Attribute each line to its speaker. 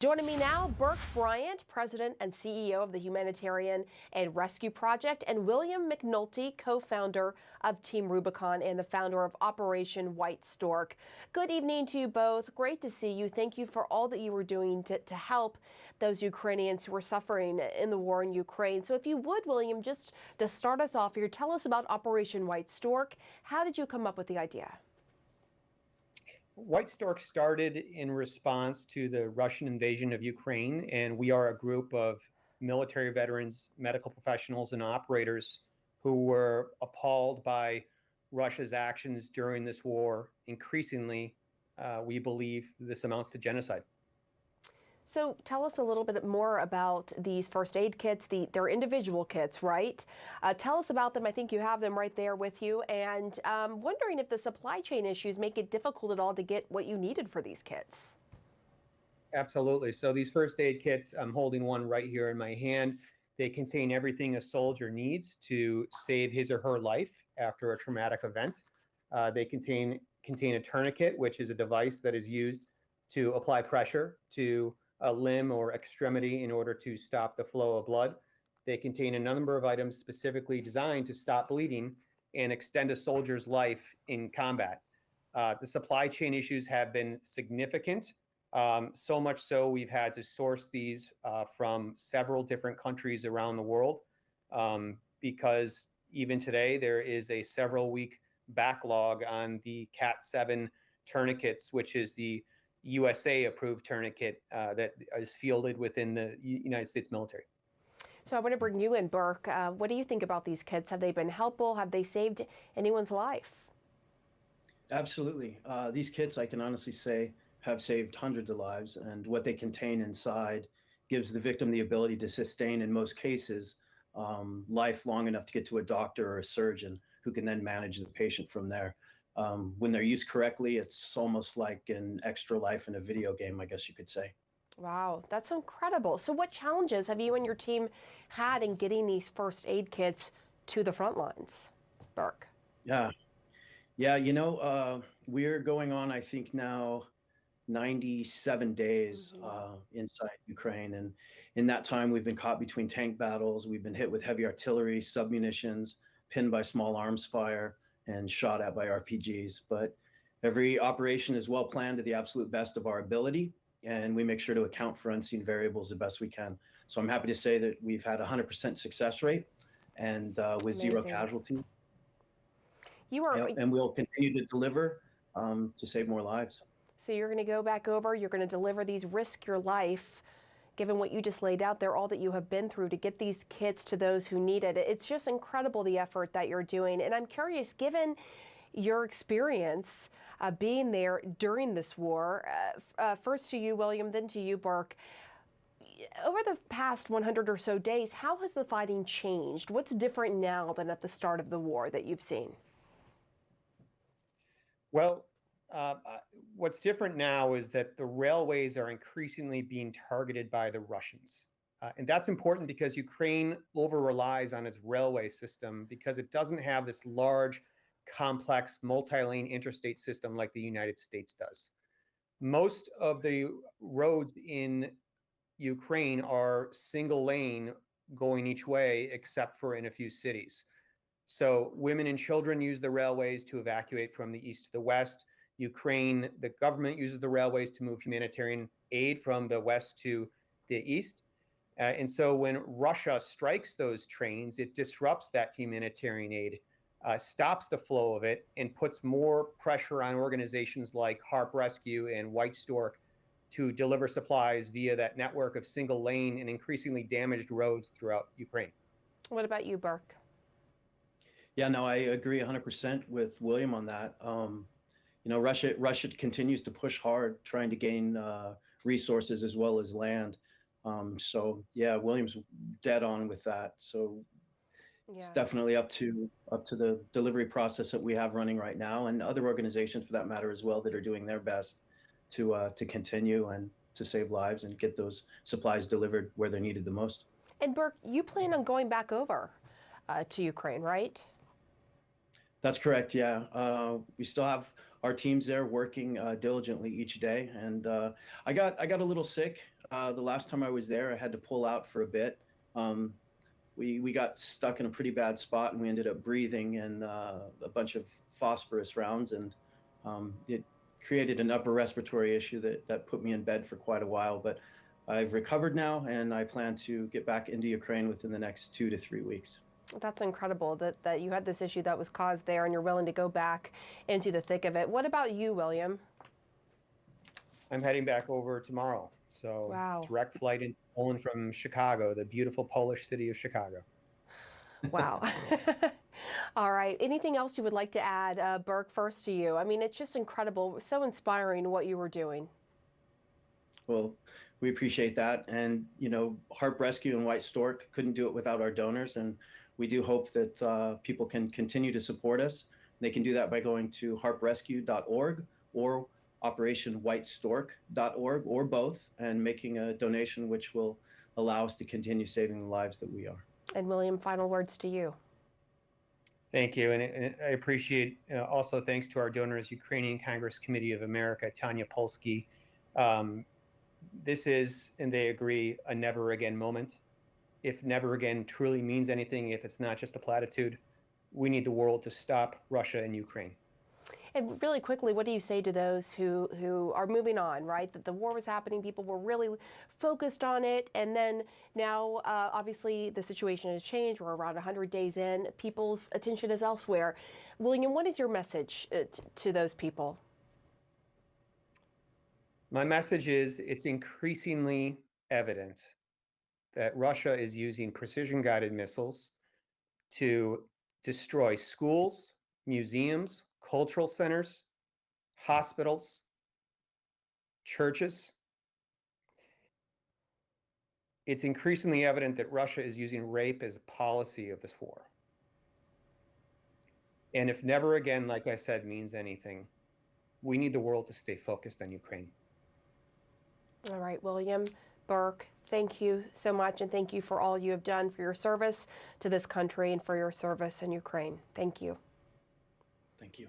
Speaker 1: Joining me now, Burke Bryant, President and CEO of the Humanitarian and Rescue Project, and William McNulty, co-founder of Team Rubicon and the founder of Operation White Stork. Good evening to you both. Great to see you. Thank you for all that you were doing to help those Ukrainians who are suffering in the war in Ukraine. So if you would, William, just to start us off here, tell us about Operation White Stork. How did you come up with the idea?
Speaker 2: White Stork started in response to the Russian invasion of Ukraine, and we are a group of military veterans, medical professionals, and operators who were appalled by Russia's actions during this war. Increasingly, we believe this amounts to genocide.
Speaker 1: So tell us a little bit more about these first aid kits. They're individual kits, right? Tell us about them. I think you have them right there with you. And wondering if the supply chain issues make it difficult at all to get what you needed for these kits.
Speaker 2: Absolutely. So these first aid kits, I'm holding one right here in my hand. They contain everything a soldier needs to save his or her life after a traumatic event. They contain a tourniquet, which is a device that is used to apply pressure to a limb or extremity in order to stop the flow of blood. They contain a number of items specifically designed to stop bleeding and extend a soldier's life in combat. The supply chain issues have been significant, so much so we've had to source these from several different countries around the world because even today there is a several-week backlog on the Cat 7 tourniquets, which is the USA approved tourniquet that is fielded within the United States military.
Speaker 1: So I want to bring you in, Burke. What do you think about these kits? Have they been helpful? Have they saved anyone's life?
Speaker 3: Absolutely. These kits, I can honestly say, have saved hundreds of lives, and what they contain inside gives the victim the ability to sustain, in most cases, life long enough to get to a doctor or a surgeon who can then manage the patient from there. When they're used correctly, it's almost like an extra life in a video game, I guess you could say.
Speaker 1: Wow, that's incredible. So what challenges have you and your team had in getting these first aid kits to the front lines, Burke?
Speaker 3: Yeah. Yeah, we're going on, I think now, 97 days inside Ukraine. And in that time, we've been caught between tank battles. We've been hit with heavy artillery, submunitions, pinned by small arms fire, and shot at by RPGs. But every operation is well planned to the absolute best of our ability, and we make sure to account for unseen variables the best we can. So I'm happy to say that we've had a 100% success rate and with zero
Speaker 1: Amazing.
Speaker 3: casualties.
Speaker 1: You are,
Speaker 3: And we'll continue to deliver to save more lives.
Speaker 1: so you're going to go back over, you're going to deliver these, risk your life, given what you just laid out there, all that you have been through to get these kits to those who need it. It's just incredible the effort that you're doing. And I'm curious, given your experience being there during this war, first to you, William, then to you, Burke, over the past 100 or so days, how has the fighting changed? What's different now than at the start of the war that you've seen?
Speaker 2: Well, what's different now is that the railways are increasingly being targeted by the Russians. And that's important because Ukraine over-relies on its railway system because it doesn't have this large, complex, multi-lane interstate system like the United States does. Most of the roads in Ukraine are single lane going each way, except for in a few cities. So women and children use the railways to evacuate from the east to the west. Ukraine, the government uses the railways to move humanitarian aid from the west to the east. And so when Russia strikes those trains, it disrupts that humanitarian aid, stops the flow of it, and puts more pressure on organizations like HARP Rescue and White Stork to deliver supplies via that network of single lane and increasingly damaged roads throughout Ukraine.
Speaker 1: What about you, Burke?
Speaker 3: Yeah, no, I agree 100% with William on that. Russia continues to push hard, trying to gain resources as well as land. So yeah, William's dead on with that. So it's
Speaker 1: Yeah.
Speaker 3: definitely up to the delivery process that we have running right now, and other organizations for that matter as well that are doing their best to continue and to save lives and get those supplies delivered where they're needed the most.
Speaker 1: And Burke, you plan on going back over to Ukraine, right?
Speaker 3: That's correct. Yeah, we still have our teams there working diligently each day, and I got a little sick The last time I was there, I had to pull out for a bit. Um, we got stuck in a pretty bad spot, and we ended up breathing in a bunch of phosphorus rounds, and it created an upper respiratory issue that put me in bed for quite a while. But I've recovered now, and I plan to get back into Ukraine within the next 2 to 3 weeks.
Speaker 1: That's incredible that you had this issue that was caused there and you're willing to go back into the thick of it. What about you, William?
Speaker 2: I'm heading back over tomorrow. So
Speaker 1: Wow.
Speaker 2: direct flight into Poland from Chicago, the beautiful Polish city of Chicago.
Speaker 1: Wow. All right. Anything else you would like to add? Burke, first to you. I mean, it's just incredible, so inspiring what you were doing.
Speaker 3: Well, we appreciate that. And, Harp Rescue and White Stork couldn't do it without our donors. And we do hope that people can continue to support us. They can do that by going to harprescue.org or operationwhitestork.org or both, and making a donation which will allow us to continue saving the lives that we are.
Speaker 1: And William, final words to you.
Speaker 2: Thank you. And I appreciate also thanks to our donors, Ukrainian Congress Committee of America, Tanya Polsky. This is, and they agree, a never again moment. If never again truly means anything, if it's not just a platitude, we need the world to stop Russia and Ukraine.
Speaker 1: And really quickly, what do you say to those who are moving on, right? That the war was happening, people were really focused on it, and then now, obviously, the situation has changed. We're around 100 days in. People's attention is elsewhere. William, what is your message to those people?
Speaker 2: My message is it's increasingly evident that Russia is using precision-guided missiles to destroy schools, museums, cultural centers, hospitals, churches. It's increasingly evident that Russia is using rape as a policy of this war. And if never again, like I said, means anything, we need the world to stay focused on Ukraine.
Speaker 1: All right, William, Burke, thank you so much, and thank you for all you have done for your service to this country and for your service in Ukraine. Thank you.
Speaker 3: Thank you.